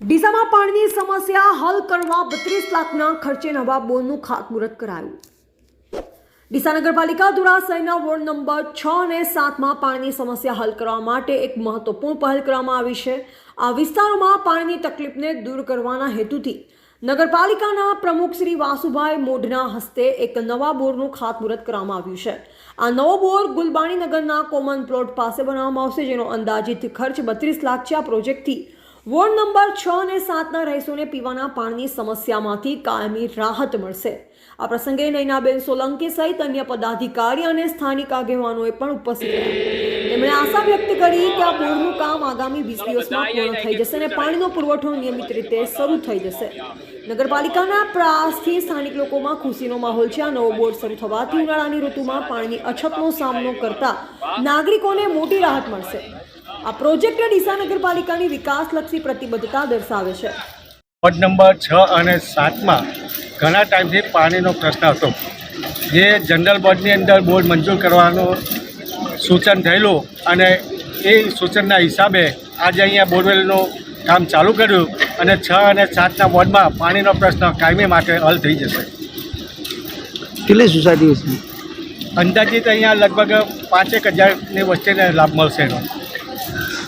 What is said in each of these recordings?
ડીસામાં પાણીની સમસ્યા હલ કરવા 32 લાખના ખર્ચે નવા બોરનું ખાતમુહૂર્ત કરાયું। ડીસા નગરપાલિકા દ્વારા શહેરના વોર્ડ નંબર 6 અને 7માં પાણીની સમસ્યા હલ કરવા માટે એક મહત્વપૂર્ણ પહેલ કરવામાં આવી છે। આ વિસ્તારોમાં પાણીની તકલીફને દૂર કરવાના હેતુથી નગરપાલિકાના પ્રમુખ શ્રી વાસુભાઈ મોઢના હસ્તે એક નવા બોરનું ખાતમુહૂર્ત કરવામાં આવ્યું છે। આ નવો બોર ગુલબાણી નગરના કોમન પ્લોટ પાસે બનાવવામાં આવશે, જેનો અંદાજિત ખર્ચ 32 લાખ છે। આ પ્રોજેક્ટથી વોર્ડ નંબર 6 અને 7ના રહીશોને પીવાના પાણીની સમસ્યામાંથી કાયમી રાહત મળશે। આ પ્રસંગે નૈનાબેન સોલંકી સહિત અન્ય પદાધિકારી અને સ્થાનિક આગેવાનોએ પણ ઉપસ્થિત રહ્યા। તેમણે આશા વ્યક્ત કરી કે આ બોરનું કામ આગામી 20 દિવસમાં પૂર્ણ થઈ જશે અને પાણીનો પુરવઠો નિયમિત રીતે શરૂ થઈ જશે। નગરપાલિકાના પ્રયાસથી સ્થાનિક લોકોમાં ખુશીનો માહોલ છે। આ નવો બોર શરૂ થવાથી ઉનાળાની ઋતુમાં પાણીની અછતનો સામનો કરતા નાગરિકોને મોટી રાહત મળશે। આ પ્રોજેક્ટ ડીસા નગરપાલિકાની વિકાસલક્ષી પ્રતિબદ્ધતા દર્શાવે છે। વોર્ડ નંબર 6 અને 7માં ઘણા ટાઈમથી પાણીનો પ્રશ્ન હતો, જે જનરલ બોર્ડની અંદર બોર મંજૂર કરવાનું સૂચન થયેલું અને એ સૂચનના હિસાબે આજે અહીંયા બોરવેલનું કામ ચાલુ કર્યું અને 6 અને 7ના વોર્ડમાં પાણીનો પ્રશ્ન કાયમી માટે હલ થઈ જશે। કેટલી સોસાયટી છે? અંદાજિત અહીંયા લગભગ 5,000ની વસ્તીને લાભ મળશે એનો।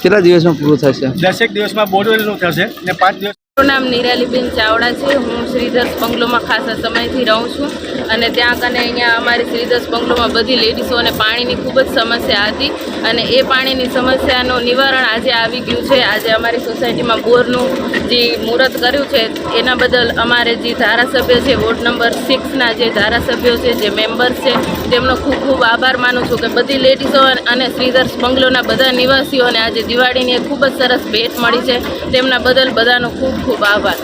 કેટલા દિવસમાં પૂરું થશે? 10 દિવસમાં બોરવેલનું થશે ને 5 દિવસ। મારું નામ નિરાલીબેન ચાવડા છે। હું શ્રીધર્ષ બંગલોમાં ખાસા સમયથી રહું છું અને ત્યાં કને અહીંયા અમારી શ્રીધર્ષ બંગલોમાં બધી લેડીઝોને પાણીની ખૂબ જ સમસ્યા હતી અને એ પાણીની સમસ્યાનું નિવારણ આજે આવી ગયું છે। આજે અમારી સોસાયટીમાં બોરનું જે મુહૂર્ત કર્યું છે એના બદલ અમારે જે ધારાસભ્ય છે, વોર્ડ નંબર 6ના જે ધારાસભ્યો છે, જે મેમ્બર્સ છે, તેમનો ખૂબ ખૂબ આભાર માનું છું કે બધી લેડીઝો અને શ્રીધર્ષ બંગલોના બધા નિવાસીઓને આજે દિવાળીની એક ખૂબ જ સરસ ભેટ મળી છે। તેમના બદલ બધાનો ખૂબ ખૂબ આભાર।